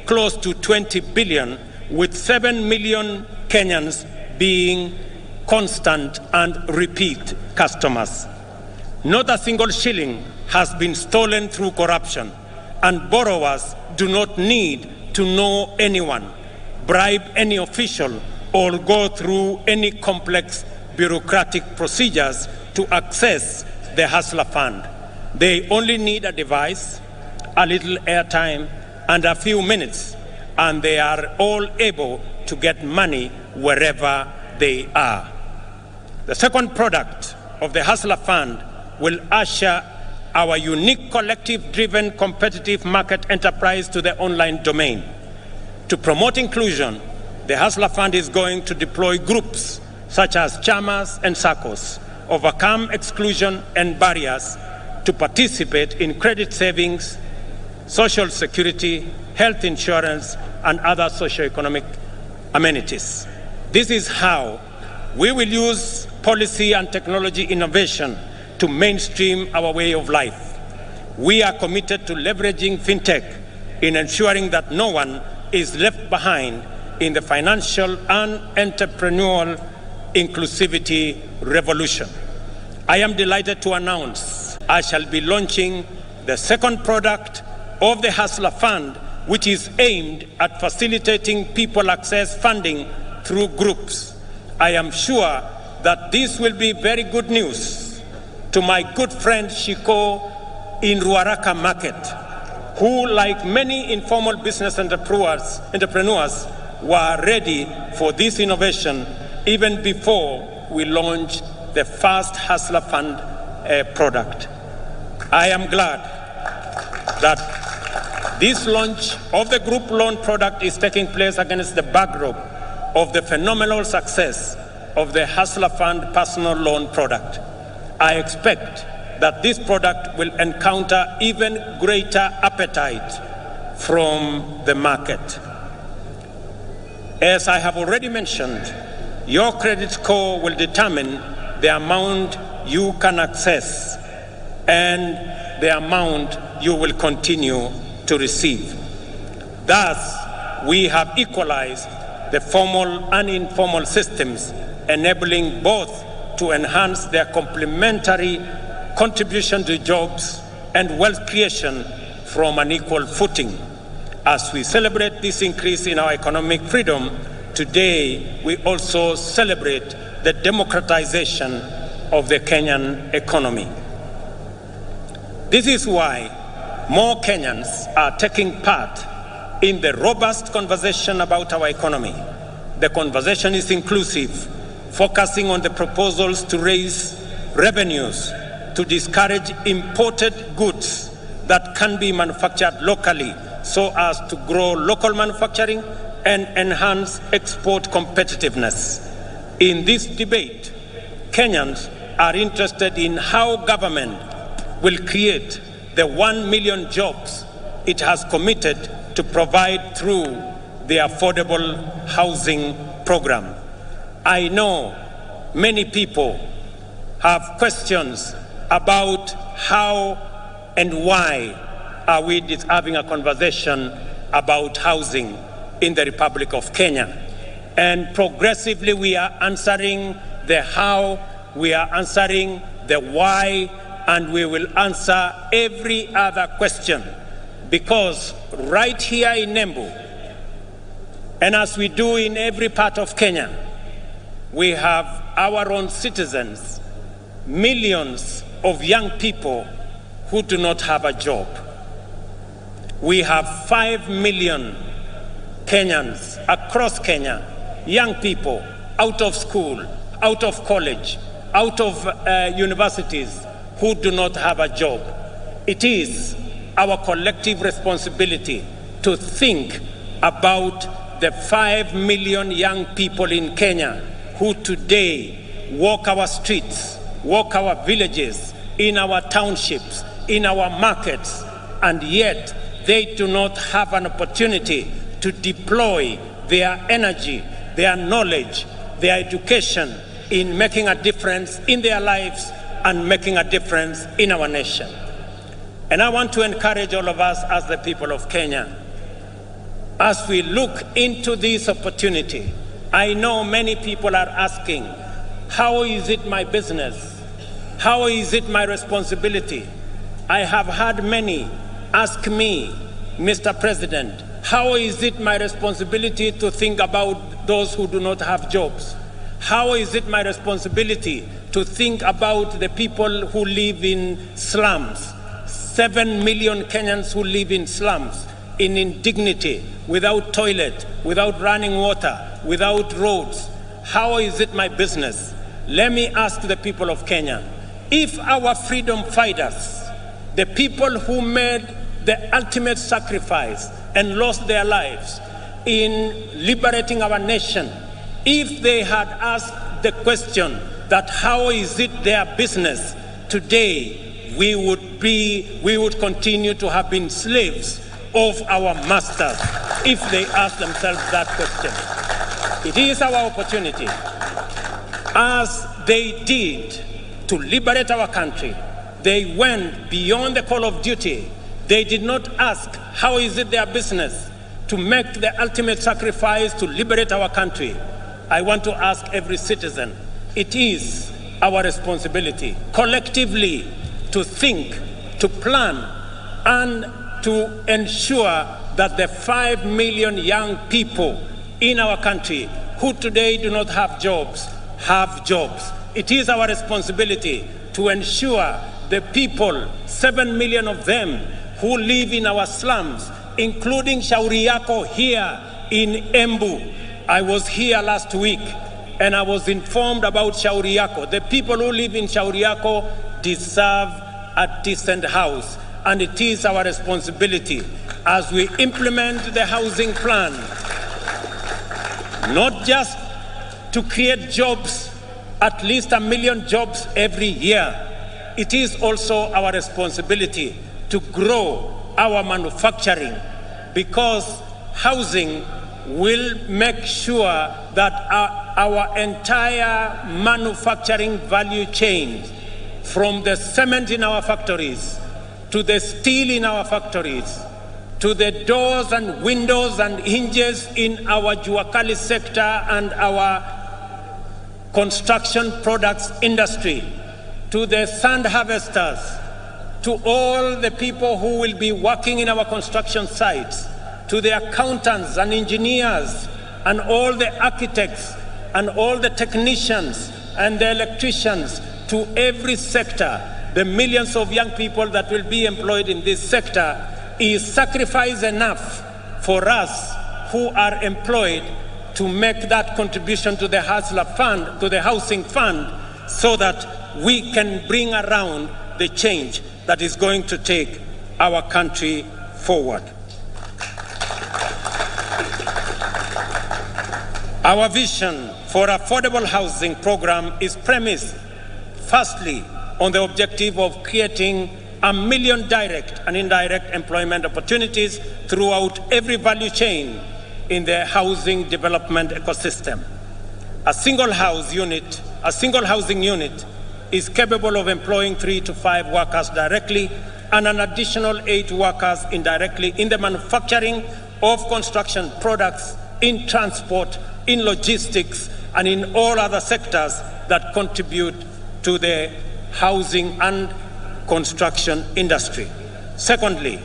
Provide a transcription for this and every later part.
close to 20 billion, with 7 million Kenyans being constant and repeat customers. Not a single shilling has been stolen through corruption, and borrowers do not need to know anyone, bribe any official, or go through any complex bureaucratic procedures to access the Hustler Fund. They only need a device, a little airtime, and a few minutes, and they are all able to get money wherever they are. The second product of the Hustler Fund will usher our unique collective-driven competitive market enterprise to the online domain. To promote inclusion, the Hustler Fund is going to deploy groups such as chamas and SACCOs, overcome exclusion and barriers to participate in credit savings, social security, health insurance, and other socioeconomic amenities. This is how we will use policy and technology innovation to mainstream our way of life. We are committed to leveraging fintech in ensuring that no one is left behind in the financial and entrepreneurial inclusivity revolution. I am delighted to announce I shall be launching the second product of the Hustler Fund, which is aimed at facilitating people access funding through groups. I am sure that this will be very good news to my good friend Shiko in Ruaraka Market, who, like many informal business entrepreneurs, were ready for this innovation even before we launched the first Hustler Fund product. I am glad that this launch of the group loan product is taking place against the backdrop of the phenomenal success of the Hustler Fund personal loan product. I expect that this product will encounter even greater appetite from the market. As I have already mentioned, your credit score will determine the amount you can access and the amount you will continue to receive. Thus, we have equalized the formal and informal systems, enabling both to enhance their complementary contribution to jobs and wealth creation from an equal footing. As we celebrate this increase in our economic freedom, today we also celebrate the democratization of the Kenyan economy. This is why more Kenyans are taking part in the robust conversation about our economy. The conversation is inclusive, focusing on the proposals to raise revenues, to discourage imported goods that can be manufactured locally so as to grow local manufacturing and enhance export competitiveness. In this debate, Kenyans are interested in how government will create the 1 million jobs it has committed to provide through the affordable housing program. I know many people have questions about how and why are we having a conversation about housing in the Republic of Kenya. And progressively we are answering the how, we are answering the why, and we will answer every other question. Because right here in Embu, and as we do in every part of Kenya, we have our own citizens, millions of young people who do not have a job. We have 5 million Kenyans across Kenya, young people out of school, out of college, out of universities who do not have a job. It is our collective responsibility to think about the 5 million young people in Kenya who today walk our streets, walk our villages, in our townships, in our markets, and yet they do not have an opportunity to deploy their energy, their knowledge, their education in making a difference in their lives and making a difference in our nation. And I want to encourage all of us as the people of Kenya As we look into this opportunity, I know many people are asking, how is it my business? How is it my responsibility? I have had many ask me, Mr. President, how is it my responsibility to think about those who do not have jobs? How is it my responsibility to think about the people who live in slums? 7 million Kenyans who live in slums, in indignity, without toilet, without running water, without roads. How is it my business? Let me ask the people of Kenya, if our freedom fighters, the people who made the ultimate sacrifice and lost their lives in liberating our nation, if they had asked the question that how is it their business, today we would continue to have been slaves of our masters if they ask themselves that question. It is our opportunity, as they did, to liberate our country. They went beyond the call of duty. They did not ask how is it their business to make the ultimate sacrifice to liberate our country. I want to ask every citizen, it is our responsibility collectively to think, to plan, and to ensure that the 5 million young people in our country who today do not have jobs, have jobs. It is our responsibility to ensure the people, 7 million of them, who live in our slums, including Shauri Yako here in Embu. I was here last week and I was informed about Shauri Yako. The people who live in Shauri Yako deserve a decent house, and it is our responsibility as we implement the housing plan, not just to create jobs, at least 1 million jobs every year. It is also our responsibility to grow our manufacturing, because housing will make sure that our entire manufacturing value chain, from the cement in our factories, to the steel in our factories, to the doors and windows and hinges in our Juakali sector and our construction products industry, to the sand harvesters, to all the people who will be working in our construction sites, to the accountants and engineers and all the architects and all the technicians and the electricians, to every sector, the millions of young people that will be employed in this sector, is sacrifice enough for us who are employed to make that contribution to the Hustler Fund, to the Housing Fund, so that we can bring around the change that is going to take our country forward. Our vision for affordable housing program is premised, firstly, on the objective of creating 1 million direct and indirect employment opportunities throughout every value chain in the housing development ecosystem. A single housing unit is capable of employing 3 to 5 workers directly and an additional 8 workers indirectly in the manufacturing of construction products, in transport, in logistics, and in all other sectors that contribute to the housing and construction industry. Secondly,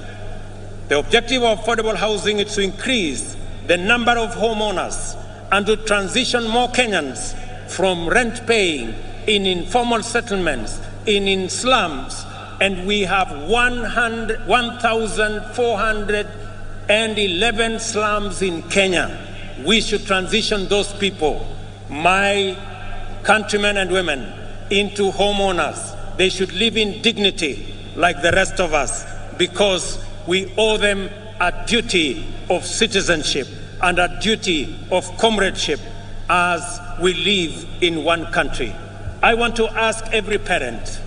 the objective of affordable housing is to increase the number of homeowners and to transition more Kenyans from rent paying in informal settlements, in slums, and we have 1,411 slums in Kenya. We should transition those people, my countrymen and women, into homeowners. They should live in dignity like the rest of us, because we owe them a duty of citizenship and a duty of comradeship as we live in one country. I want to ask every parent,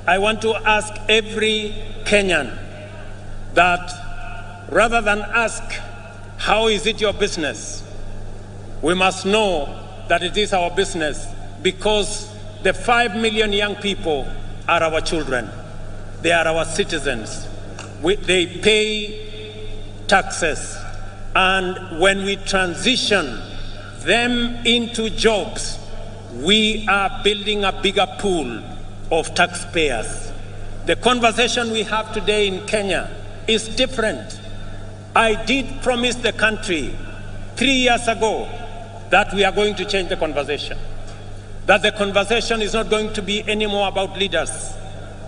I want to ask every Kenyan that rather than ask, how is it your business? We must know that it is our business, because the 5 million young people are our children. They are our citizens. They pay taxes. And when we transition them into jobs, we are building a bigger pool of taxpayers. The conversation we have today in Kenya is different. I did promise the country 3 years ago that we are going to change the conversation. That the conversation is not going to be anymore about leaders.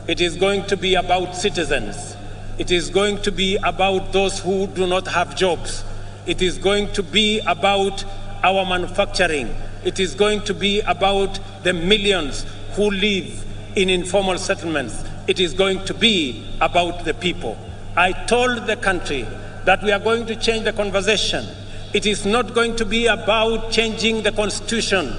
It is going to be about citizens. It is going to be about those who do not have jobs. It is going to be about our manufacturing. It is going to be about the millions who live in informal settlements. It is going to be about the people. I told the country that we are going to change the conversation. It is not going to be about changing the constitution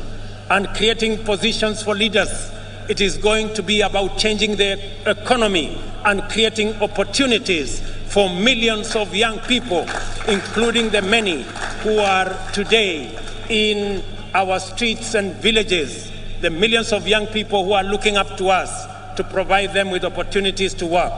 and creating positions for leaders. It is going to be about changing the economy and creating opportunities for millions of young people, including the many who are today in our streets and villages, the millions of young people who are looking up to us to provide them with opportunities to work.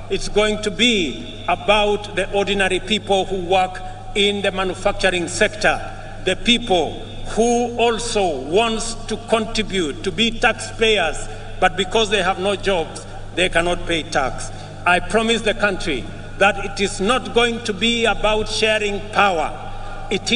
It's going to be about the ordinary people who work in the manufacturing sector, the people who also wants to contribute, to be taxpayers, but because they have no jobs, they cannot pay tax. I promise the country that it is not going to be about sharing power. It is